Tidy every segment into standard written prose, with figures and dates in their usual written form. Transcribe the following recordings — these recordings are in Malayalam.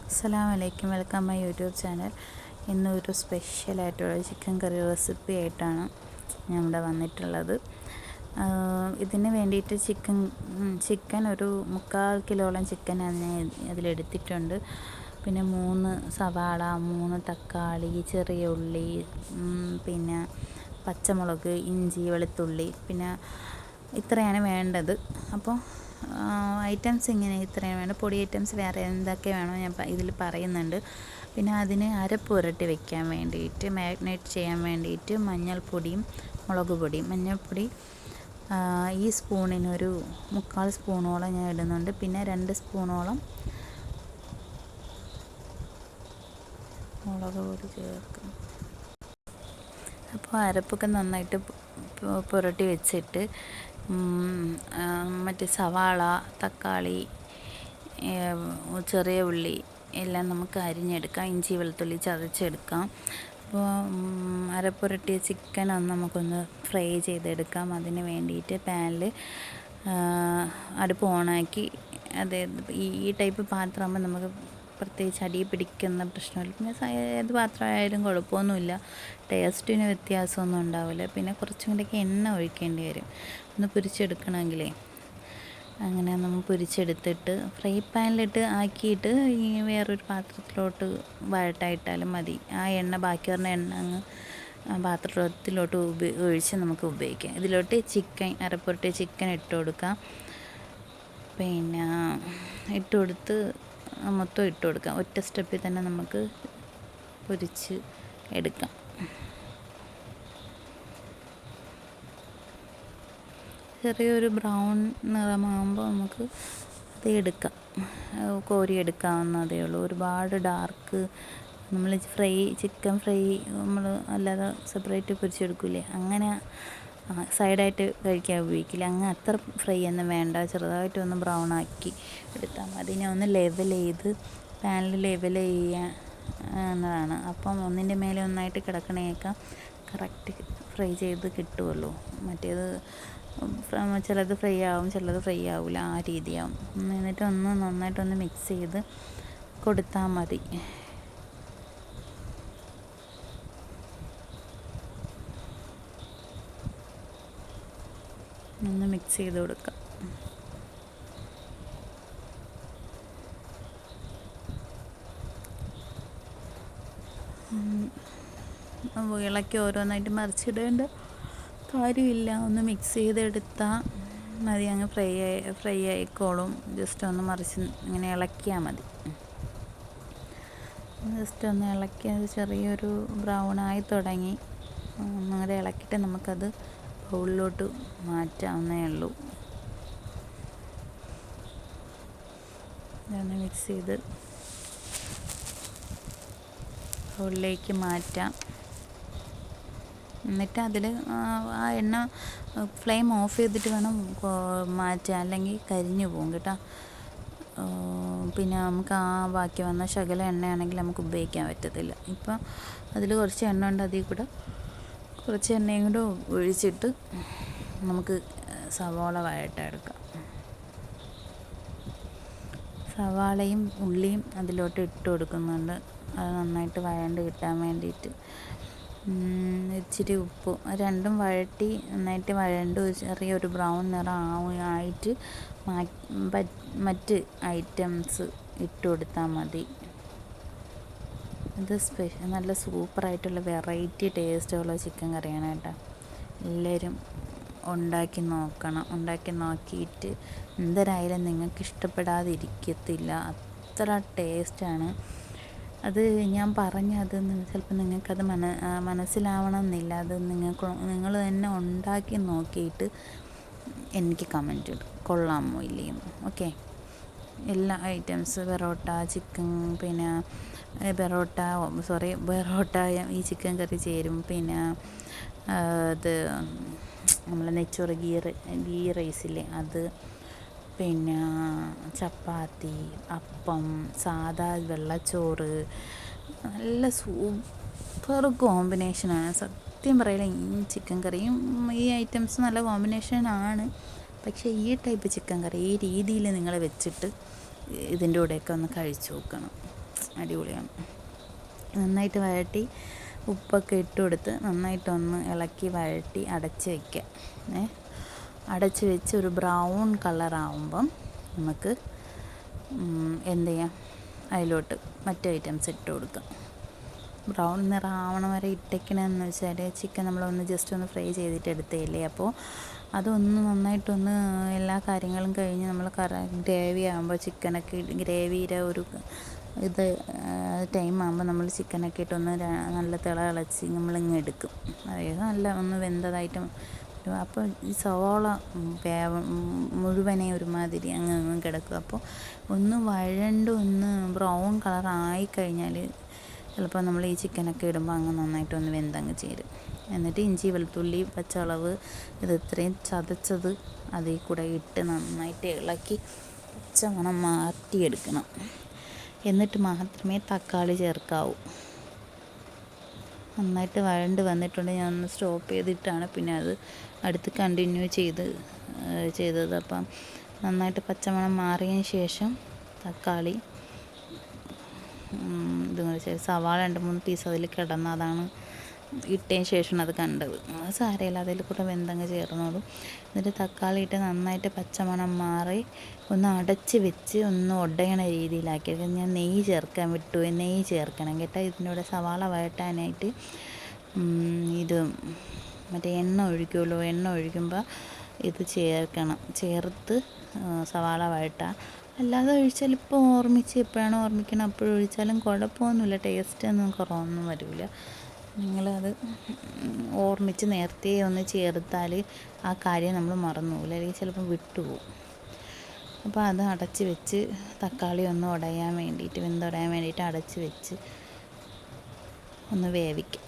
അസ്സലാമു അലൈക്കും, വെൽക്കം മൈ യൂട്യൂബ് ചാനൽ. ഇന്നൊരു സ്പെഷ്യലായിട്ടുള്ള ചിക്കൻ കറി റെസിപ്പി ആയിട്ടാണ് ഞാൻ ഇവിടെ വന്നിട്ടുള്ളത്. ഇതിന് വേണ്ടിയിട്ട് ചിക്കൻ ഒരു 3/4 കിലോളം ചിക്കൻ അതിലെടുത്തിട്ടുണ്ട്. പിന്നെ 3 സവാള, 3 തക്കാളി, ചെറിയ ഉള്ളി, പിന്നെ പച്ചമുളക്, ഇഞ്ചി, വെളുത്തുള്ളി, പിന്നെ ഇത്രയാണ് വേണ്ടത്. അപ്പോൾ ഐറ്റംസ് ഇത്രയാണ് വേണ്ടത്. പൊടി ഐറ്റംസ് വേറെ എന്തൊക്കെ വേണോ ഞാൻ ഇതിൽ പറയുന്നുണ്ട്. പിന്നെ അതിന് അരപ്പ് പുരട്ടി വെക്കാൻ വേണ്ടിയിട്ട്, മാരിനേറ്റ് ചെയ്യാൻ വേണ്ടിയിട്ട് മഞ്ഞൾപ്പൊടിയും മുളക് പൊടിയും. മഞ്ഞൾപ്പൊടി ഈ സ്പൂണിനൊരു 3/4 സ്പൂണോളം ഞാൻ ഇടുന്നുണ്ട്. പിന്നെ 2 സ്പൂണോളം മുളക് പൊടി ചേർക്കും. അപ്പോൾ അരപ്പൊക്കെ നന്നായിട്ട് പുരട്ടി വെച്ചിട്ട് മറ്റേ സവാള, തക്കാളി, ചെറിയ ഉള്ളി എല്ലാം നമുക്ക് അരിഞ്ഞെടുക്കാം. ഇഞ്ചി, വെളുത്തുള്ളി ചതച്ചെടുക്കാം. അപ്പോൾ അരപ്പുരട്ടിയ ചിക്കൻ നമുക്കൊന്ന് ഫ്രൈ ചെയ്തെടുക്കാം. അതിന് വേണ്ടിയിട്ട് പാനിൽ അടുപ്പ് ഓണാക്കി, അതായത് ഈ ടൈപ്പ് പാത്രമാകുമ്പോൾ നമുക്ക് പ്രത്യേകിച്ച് അടി പിടിക്കുന്ന പ്രശ്നമില്ല. പിന്നെ ഏത് പാത്രമായാലും കുഴപ്പമൊന്നുമില്ല, ടേസ്റ്റിന് വ്യത്യാസമൊന്നും ഉണ്ടാവില്ല. പിന്നെ കുറച്ചും കൂടെയൊക്കെ എണ്ണ ഒഴിക്കേണ്ടി വരും ഒന്ന് പൊരിച്ചെടുക്കണമെങ്കിലേ. അങ്ങനെ നമ്മൾ പൊരിച്ചെടുത്തിട്ട് ഫ്രൈ പാനിലിട്ട് ആക്കിയിട്ട് ഈ വേറൊരു പാത്രത്തിലോട്ട് വഴട്ടായിട്ടാലും മതി. ആ എണ്ണ, ബാക്കി വരുന്ന എണ്ണ അങ്ങ് പാത്രത്തിലോട്ട് ഒഴിച്ച് നമുക്ക് ഉപയോഗിക്കാം. ഇതിലോട്ട് അരപ്പുരട്ടിയ ചിക്കൻ ഇട്ട് കൊടുക്കാം. പിന്നെ ഇട്ട് കൊടുത്ത് മൊത്തം ഇട്ട് കൊടുക്കാം. ഒറ്റ സ്റ്റെപ്പിൽ തന്നെ നമുക്ക് പൊരിച്ച് എടുക്കാം. ചെറിയൊരു ബ്രൗൺ നിറമാകുമ്പോൾ നമുക്ക് അത് കോരിയെടുക്കാവുന്നതേ ഉള്ളൂ. ഒരുപാട് ഡാർക്ക് നമ്മൾ ചിക്കൻ ഫ്രൈ നമ്മൾ അല്ലാതെ സെപ്പറേറ്റ് പൊരിച്ചെടുക്കില്ലേ, അങ്ങനെ സൈഡായിട്ട് കഴിക്കാൻ ഉപയോഗിക്കില്ല. അങ്ങനെ അത്ര ഫ്രൈ ഒന്നും വേണ്ട, ചെറുതായിട്ടൊന്ന് ബ്രൗൺ ആക്കി എടുത്താൽ മതി. അതിനെ ഒന്ന് പാനിൽ ലെവൽ എന്നതാണ്. അപ്പം ഒന്നിൻ്റെ മേലെ ഒന്നായിട്ട് കിടക്കണേക്കാം കറക്റ്റ് ഫ്രൈ ചെയ്ത് കിട്ടുമല്ലോ. മറ്റേത് ചിലത് ഫ്രൈ ആവും, ചിലത് ഫ്രൈ ആവില്ല, ആ രീതിയാവും. എന്നിട്ട് നന്നായിട്ടൊന്ന് മിക്സ് ചെയ്ത് കൊടുത്താൽ മതി. ഒന്ന് മിക്സ് ചെയ്ത് കൊടുക്കാം. ഇളക്കി ഓരോന്നായിട്ട് മറിച്ചിടേണ്ട കാര്യമില്ല, ഒന്ന് മിക്സ് ചെയ്തെടുത്താൽ മതി. അങ്ങ് ഫ്രൈ ആയിക്കോളും. ജസ്റ്റ് ഒന്ന് മറിച്ച് ഇങ്ങനെ ഇളക്കിയാൽ മതി. ജസ്റ്റ് ഒന്ന് ഇളക്കിയത് ചെറിയൊരു ബ്രൗണായി തുടങ്ങി. അങ്ങനെ ഇളക്കിയിട്ട് നമുക്കത് ബൗളിലോട്ട് മാറ്റാവുന്നേ ഉള്ളൂ. ഇതൊന്ന് മിക്സ് ചെയ്ത് ബൗളിലേക്ക് മാറ്റാം. എന്നിട്ട് അതിൽ ആ എണ്ണ ഫ്ലെയിം ഓഫ് ചെയ്തിട്ട് വേണം മാറ്റാൻ, അല്ലെങ്കിൽ കരിഞ്ഞു പോകും കേട്ടോ. പിന്നെ നമുക്ക് ആ ബാക്കി വന്ന ശകല എണ്ണയാണെങ്കിൽ നമുക്ക് ഉപയോഗിക്കാൻ പറ്റത്തില്ല. ഇപ്പം അതിൽ കുറച്ച് എണ്ണ ഉണ്ട്, അതിൽ കൂടെ കുറച്ച് എണ്ണയും കൂടെ ഒഴിച്ചിട്ട് നമുക്ക് സവാള വഴട്ടെടുക്കാം. സവാളയും ഉള്ളിയും അതിലോട്ട് ഇട്ട് കൊടുക്കുന്നുണ്ട്, അത് നന്നായിട്ട് വഴണ്ട് കിട്ടാൻ വേണ്ടിയിട്ട്. ഇച്ചിരി ഉപ്പ്, രണ്ടും വഴട്ടി നന്നായിട്ട് വഴണ്ട് ചെറിയൊരു ബ്രൗൺ നിറം ആയിട്ട് മറ്റ് ഐറ്റംസ് ഇട്ട് കൊടുത്താൽ മതി. ഇത് നല്ല സൂപ്പറായിട്ടുള്ള വെറൈറ്റി ടേസ്റ്റുള്ള ചിക്കൻ കറിയാണ് കേട്ടോ. എല്ലാവരും ഉണ്ടാക്കി നോക്കണം. ഉണ്ടാക്കി നോക്കിയിട്ട് എന്തരായാലും നിങ്ങൾക്ക് ഇഷ്ടപ്പെടാതിരിക്കത്തില്ല, അത്ര ടേസ്റ്റാണ്. അത് ഞാൻ പറഞ്ഞത് ചിലപ്പോൾ നിങ്ങൾക്കത് മനസ്സിലാവണമെന്നില്ല. അത് നിങ്ങൾ തന്നെ ഉണ്ടാക്കി നോക്കിയിട്ട് എനിക്ക് കമൻറ്റ് ഇടും, കൊള്ളാമോ ഇല്ലയോ. ഓക്കെ, എല്ലാ ഐറ്റംസ് പെറോട്ട, ചിക്കൻ, പിന്നെ പെറോട്ട ഈ ചിക്കൻ കറി ചേരും. പിന്നെ ഇത് നമ്മൾ നെയ്ച്ചോറ് ഗീ റൈസില്ലേ അത്, പിന്നെ ചപ്പാത്തി, അപ്പം, സാദാ വെള്ളച്ചോറ്, നല്ല സൂപ്പർ കോമ്പിനേഷനാണ്. സത്യം പറയില്ല, ഈ ചിക്കൻ കറിയും ഈ ഐറ്റംസ് നല്ല കോമ്പിനേഷനാണ്. പക്ഷേ ഈ ടൈപ്പ് ചിക്കൻ കറി ഈ രീതിയിൽ നിങ്ങൾ വെച്ചിട്ട് ഇതിൻ്റെ കൂടെയൊക്കെ ഒന്ന് കഴിച്ചു നോക്കണം. അടിപൊളിയാണ്. നന്നായിട്ട് വഴറ്റി ഉപ്പൊക്കെ ഇട്ട് കൊടുത്ത് നന്നായിട്ടൊന്ന് ഇളക്കി വഴറ്റി അടച്ച് വയ്ക്കുക. അടച്ച് വെച്ച് ഒരു ബ്രൗൺ കളറാവുമ്പം നമുക്ക് എന്ത് ചെയ്യാം, അതിലോട്ട് മറ്റു ഐറ്റംസ് ഇട്ട് കൊടുക്കാം. ബ്രൗൺ നിറാവണ വരെ ഇട്ടേക്കണമെന്ന് വെച്ചാൽ ചിക്കൻ നമ്മളൊന്ന് ജസ്റ്റ് ഒന്ന് ഫ്രൈ ചെയ്തിട്ട് എടുത്തതല്ലേ, അപ്പോൾ അതൊന്ന് നന്നായിട്ടൊന്ന് എല്ലാ കാര്യങ്ങളും കഴിഞ്ഞ് നമ്മൾ ഗ്രേവി ആകുമ്പോൾ ചിക്കനൊക്കെ ഗ്രേവിയുടെ ഒരു ഇത് ടൈം ആകുമ്പോൾ നമ്മൾ ചിക്കനൊക്കെ ഇട്ടൊന്ന് നല്ല തിളച്ച് നമ്മളിങ്ങ് എടുക്കും. അതായത് നല്ല ഒന്ന് വെന്തതായിട്ട്. അപ്പോൾ ഈ സവാള മുഴുവനെ ഒരുമാതിരി അങ്ങ് കിടക്കും. അപ്പോൾ ഒന്ന് വഴണ്ട് ഒന്ന് ബ്രൗൺ കളറായി കഴിഞ്ഞാൽ ചിലപ്പോൾ നമ്മൾ ഈ ചിക്കനൊക്കെ ഇടുമ്പോൾ അങ്ങ് നന്നായിട്ടൊന്ന് വെന്തങ്ങ് ചേരും. എന്നിട്ട് ഇഞ്ചി വെളുത്തുള്ളി പച്ചമുളക് ഇത് ഇത്രയും ചതച്ചത് അതിൽ കൂടെ ഇട്ട് നന്നായിട്ട് ഇളക്കി പച്ചമണം മാറ്റിയെടുക്കണം. എന്നിട്ട് മാത്രമേ തക്കാളി ചേർക്കാവൂ. നന്നായിട്ട് വഴണ്ട് വന്നിട്ടുണ്ട്. ഞാൻ ഒന്ന് സ്റ്റോപ്പ് ചെയ്തിട്ടാണ് പിന്നെ അത് അടുത്ത് കണ്ടിന്യൂ ചെയ്തത്. അപ്പം നന്നായിട്ട് പച്ചമണം മാറിയതിന് ശേഷം തക്കാളി ഇതുകൊണ്ട് സവാള 2-3 പീസ് അതിൽ കിടന്ന് അതാണ് ഇട്ടതിന് ശേഷം അത് കണ്ടത്. അത് സാരമില്ല, അതിൽ കൂടെ വെന്തങ്ങ് ചേർന്നോളും. എന്നിട്ട് തക്കാളി ഇട്ട് നന്നായിട്ട് പച്ചമണം മാറി ഒന്ന് അടച്ച് വെച്ച് ഒന്ന് ഉടയണ രീതിയിലാക്കിയത്. ഞാൻ നെയ്യ് ചേർക്കാൻ വിട്ടുപോയി, നെയ്യ് ചേർക്കണം കേട്ടോ. ഇതിൻ്റെ കൂടെ സവാള വഴറ്റാനായിട്ട് ഇത് മറ്റേ എണ്ണ ഒഴിക്കുമല്ലോ, എണ്ണ ഒഴിക്കുമ്പോൾ ഇത് ചേർക്കണം. ചേർത്ത് സവാള വഴറ്റുക. അല്ലാതെ ഒഴിച്ചാൽ ഇപ്പോൾ എപ്പോഴാണോ ഓർമ്മിക്കണം അപ്പോഴൊഴിച്ചാലും കുഴപ്പമൊന്നുമില്ല, ടേസ്റ്റൊന്നും കുറവൊന്നും വരില്ല. നിങ്ങളത് ഓർമ്മിച്ച് നേരത്തെ ഒന്ന് ചേർത്താൽ ആ കാര്യം നമ്മൾ മറന്നു പോകില്ല, അല്ലെങ്കിൽ ചിലപ്പോൾ വിട്ടുപോകും. അപ്പോൾ അത് അടച്ച് വെച്ച് തക്കാളി ഒന്ന് ഉടയാൻ വേണ്ടിയിട്ട് വെന്തുടയാൻ വേണ്ടിയിട്ട് അടച്ച് വെച്ച് ഒന്ന് വേവിക്കാം.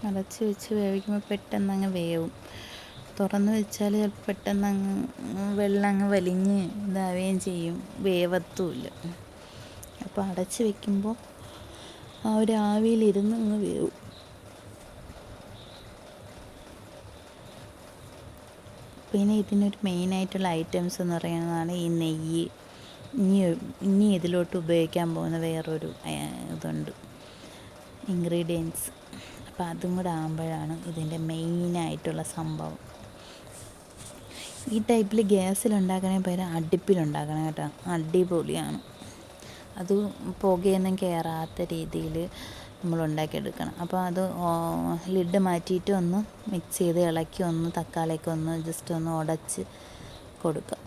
അടച്ച് വെച്ച് വേവിക്കുമ്പോൾ പെട്ടെന്ന് അങ്ങ് വേവും. തുറന്ന് വെച്ചാൽ ചിലപ്പോൾ പെട്ടെന്ന് വെള്ളം അങ്ങ് വലിഞ്ഞ് ഇതാവുകയും ചെയ്യും, വേവത്തുമില്ല. അപ്പോൾ അടച്ച് വെക്കുമ്പോൾ ആ ഒരു ആവിയിലിരുന്ന് അങ്ങ് വേവും. പിന്നെ ഇതിനൊരു മെയിനായിട്ടുള്ള ഐറ്റംസ് എന്ന് പറയുന്നതാണ് ഈ നെയ്യ്. ഇനി ഇതിലോട്ട് ഉപയോഗിക്കാൻ പോകുന്ന വേറൊരു ഇതുണ്ട്, ഇൻഗ്രീഡിയൻസ്. അപ്പോൾ അതും കൂടെ ആകുമ്പോഴാണ് ഇതിൻ്റെ മെയിനായിട്ടുള്ള സംഭവം. ഈ ടൈപ്പിൽ ഗ്യാസിലുണ്ടാക്കണേ പകരം അടുപ്പിലുണ്ടാക്കണം കേട്ടോ, അടിപൊളിയാണ്. അത് പുകയൊന്നും കയറാത്ത രീതിയിൽ നമ്മൾ ഉണ്ടാക്കിയെടുക്കണം. അപ്പോൾ അത് ലിഡ് മാറ്റിയിട്ട് ഒന്ന് മിക്സ് ചെയ്ത് ഇളക്കി ഒന്ന് തക്കാളിയൊക്കെ ഒന്ന് ജസ്റ്റ് ഒന്ന് ഉടച്ച് കൊടുക്കുക.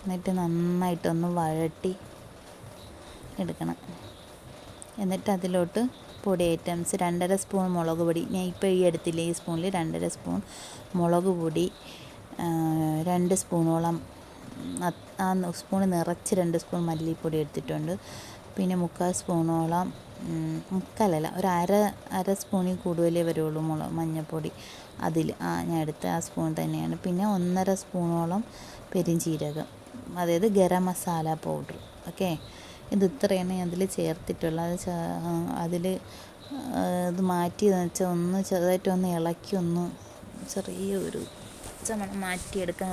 എന്നിട്ട് നന്നായിട്ടൊന്ന് വഴറ്റി എടുക്കണം. എന്നിട്ട് അതിലോട്ട് പൊടി ഐറ്റംസ് 2.5 സ്പൂൺ മുളക് പൊടി, ഞാൻ ഇപ്പോൾ ഈ എടുത്തില്ല ഈ സ്പൂണിൽ 2.5 സ്പൂൺ മുളക് പൊടി, 2 സ്പൂണോളം ആ സ്പൂണ് നിറച്ച് 2 സ്പൂൺ മല്ലിപ്പൊടി എടുത്തിട്ടുണ്ട്. പിന്നെ 3/4 സ്പൂണോളം, മുക്കാലല്ല ഒരു അര സ്പൂണിൽ കൂടുതലേ വരുള്ളൂ മഞ്ഞൾപ്പൊടി. ഞാൻ എടുത്ത ആ സ്പൂൺ തന്നെയാണ്. പിന്നെ 1.5 സ്പൂണോളം പെരുംജീരകം, അതായത് ഗരം മസാല പൗഡർ. ഓക്കെ, ഇത് ഇത്രയാണ് അതിൽ ചേർത്തിട്ടുള്ളത്. അതിൽ ഇത് മാറ്റിയെന്ന് വെച്ചാൽ ഒന്ന് ചെറുതായിട്ടൊന്ന് ഇളക്കി ഒന്ന് ചെറിയൊരു പച്ചമണം മാറ്റിയെടുക്കാൻ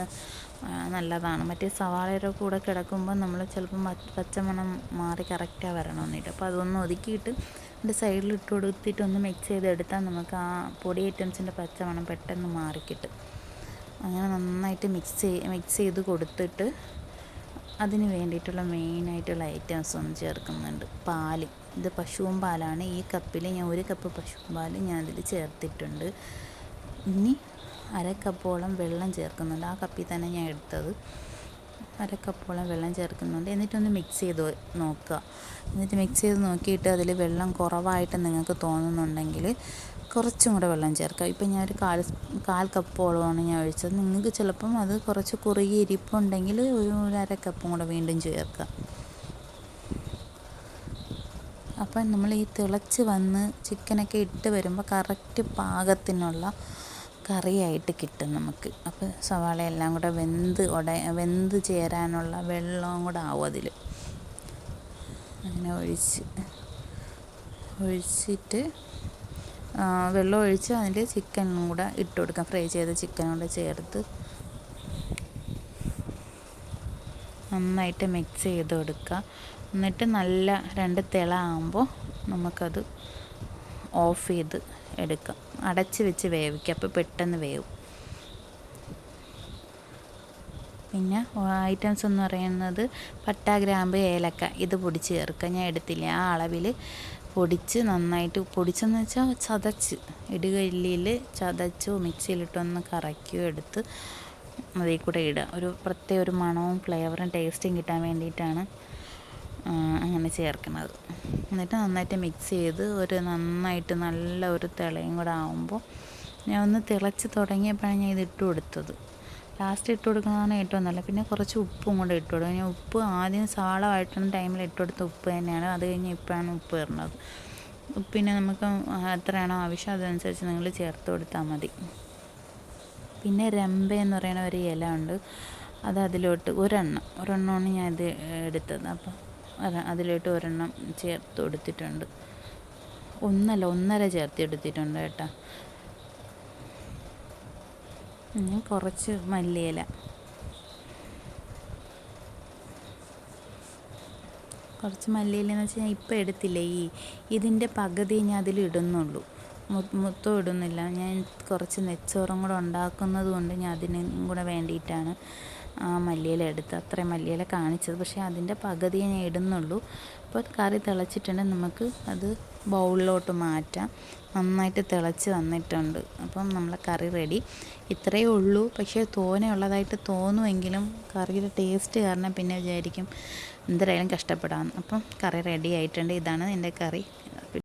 നല്ലതാണ്. മറ്റേ സവാളയുടെ കൂടെ കിടക്കുമ്പോൾ നമ്മൾ ചിലപ്പം പച്ചമണം മാറി കറക്റ്റാണ് വരണമെന്നിട്ട്. അപ്പോൾ അതൊന്ന് ഒതുക്കിയിട്ട് അതിൻ്റെ സൈഡിൽ ഇട്ട് കൊടുത്തിട്ട് ഒന്ന് മിക്സ് ചെയ്തെടുത്താൽ നമുക്ക് ആ പൊടി ഐറ്റംസിൻ്റെ പച്ചമണം പെട്ടെന്ന് മാറിക്കിട്ടും. അങ്ങനെ നന്നായിട്ട് മിക്സ് ചെയ്ത് കൊടുത്തിട്ട് അതിന് വേണ്ടിയിട്ടുള്ള മെയിനായിട്ടുള്ള ഐറ്റംസ് ഒന്ന് ചേർക്കുന്നുണ്ട്. പാൽ, ഇത് പശുവും പാലാണ്. ഈ കപ്പിൽ ഞാൻ 1 കപ്പ് പശുവും പാൽ ഞാൻ അതിൽ ചേർത്തിട്ടുണ്ട്. ഇനി 1/2 കപ്പോളം വെള്ളം ചേർക്കുന്നുണ്ട്. ആ കപ്പിൽ തന്നെ ഞാൻ എടുത്തത്. 1/2 കപ്പോളം വെള്ളം ചേർക്കുന്നുണ്ട്. എന്നിട്ടൊന്ന് മിക്സ് ചെയ്ത് നോക്കുക. എന്നിട്ട് മിക്സ് ചെയ്ത് നോക്കിയിട്ട് അതിൽ വെള്ളം കുറവായിട്ട് നിങ്ങൾക്ക് തോന്നുന്നുണ്ടെങ്കിൽ കുറച്ചും കൂടെ വെള്ളം ചേർക്കുക. ഇപ്പം ഞാൻ ഒരു കാൽ കപ്പോളമാണ് ഞാൻ ഒഴിച്ചത്. നിങ്ങൾക്ക് ചിലപ്പം അത് കുറച്ച് കുറുകി ഇരിപ്പുണ്ടെങ്കിൽ ഒരു 1/2 കപ്പും കൂടെ വീണ്ടും ചേർക്കുക. അപ്പം നമ്മൾ ഈ തിളച്ച് വന്ന് ചിക്കനൊക്കെ ഇട്ട് വരുമ്പോൾ കറക്റ്റ് പാകത്തിനുള്ള കറിയായിട്ട് കിട്ടും നമുക്ക്. അപ്പോൾ സവാളയെല്ലാം കൂടെ വെന്ത് ചേരാനുള്ള വെള്ളവും കൂടെ ആവും അതിൽ. അങ്ങനെ ഒഴിച്ചിട്ട് വെള്ളം ഒഴിച്ച് അതിൽ ചിക്കനും കൂടെ ഇട്ട് കൊടുക്കാം. ഫ്രൈ ചെയ്ത ചിക്കനും കൂടെ ചേർത്ത് നന്നായിട്ട് മിക്സ് ചെയ്ത് കൊടുക്കുക. എന്നിട്ട് നല്ല 2 തിള ആകുമ്പോൾ നമുക്കത് ഓഫ് ചെയ്ത് എടുക്കാം. അടച്ച് വെച്ച് വേവിക്കുക, അപ്പോൾ പെട്ടെന്ന് വേവും. പിന്നെ ഐറ്റംസ് എന്ന് പറയുന്നത് പട്ട, ഗ്രാമ്പ്, ഏലക്ക ഇത് പൊടിച്ച് ചേർക്കുക. ഞാൻ എടുത്തില്ല, ആ അളവിൽ പൊടിച്ച് നന്നായിട്ട് പൊടിച്ചെന്ന് വെച്ചാൽ ചതച്ച് ഇടുകല്ലിൽ ചതച്ചോ മിക്സിയിലിട്ടൊന്ന് കറക്കിയോ എടുത്ത് അതിൽ കൂടെ ഇടുക. ഒരു പ്രത്യേക ഒരു മണവും ഫ്ലേവറും ടേസ്റ്റും കിട്ടാൻ വേണ്ടിയിട്ടാണ് അങ്ങനെ ചേർക്കുന്നത്. എന്നിട്ട് നന്നായിട്ട് മിക്സ് ചെയ്ത് നന്നായിട്ട് നല്ല ഒരു തിളയും കൂടെ ആകുമ്പോൾ ഞാൻ ഒന്ന് തിളച്ച് തുടങ്ങിയപ്പോഴാണ് ഞാൻ ഇത് ഇട്ട് കൊടുത്തത്. ലാസ്റ്റ് ഇട്ട് കൊടുക്കുന്നതാണ് ഏറ്റവും നല്ലത്. പിന്നെ കുറച്ച് ഉപ്പും കൂടെ ഇട്ട് കൊടുക്കുക. ഞാൻ ഉപ്പ് ആദ്യം സാളമായിട്ടുള്ള ടൈമിൽ ഇട്ട് കൊടുത്ത ഉപ്പ് തന്നെയാണ്. അത് കഴിഞ്ഞ് ഇപ്പോഴാണ് ഉപ്പ് ഇടുന്നത്. ഉപ്പിനെ നമുക്ക് എത്രയാണോ ആവശ്യം അതനുസരിച്ച് നിങ്ങൾ ചേർത്ത് കൊടുത്താൽ മതി. പിന്നെ രമ്പ എന്ന് പറയുന്ന ഒരു ഇല ഉണ്ട്, അത് അതിലോട്ട് ഒരെണ്ണമാണ് ഞാൻ ഇത് എടുത്തത്. അപ്പം അതിലോട്ട് ഒരെണ്ണം ചേർത്ത് കൊടുത്തിട്ടുണ്ട്. 1.5 ചേർത്ത് എടുത്തിട്ടുണ്ട് കേട്ടോ. കുറച്ച് മല്ലിയില, എന്ന് വെച്ചാൽ ഞാൻ ഇപ്പം എടുത്തില്ലേ, ഇതിൻ്റെ പകുതി ഞാൻ അതിലിടുന്നുള്ളൂ, മൊത്തം ഇടുന്നില്ല. ഞാൻ കുറച്ച് നെച്ചോറും കൂടെ ഉണ്ടാക്കുന്നത് കൊണ്ട് ഞാൻ അതിനും കൂടെ വേണ്ടിയിട്ടാണ് ആ മല്ലിയില എടുത്ത് അത്രയും മല്ലിയില കാണിച്ചത്. പക്ഷേ അതിൻ്റെ പകുതിയെ ഞാൻ ഇടുന്നുള്ളൂ. അപ്പോൾ കറി തിളച്ചിട്ടുണ്ടെങ്കിൽ നമുക്ക് അത് ബൗളിലോട്ട് മാറ്റാം. നന്നായിട്ട് തിളച്ച് വന്നിട്ടുണ്ട്. അപ്പം നമ്മളെ കറി റെഡി. ഇത്രയേ ഉള്ളൂ. പക്ഷേ തോനെയുള്ളതായിട്ട് തോന്നുമെങ്കിലും കറിയുടെ ടേസ്റ്റ് കാരണം പിന്നെ വിചാരിക്കും എന്തായാലും കഷ്ടപ്പെടാമെന്ന്. അപ്പം കറി റെഡി ആയിട്ടുണ്ട്. ഇതാണ് എൻ്റെ കറി.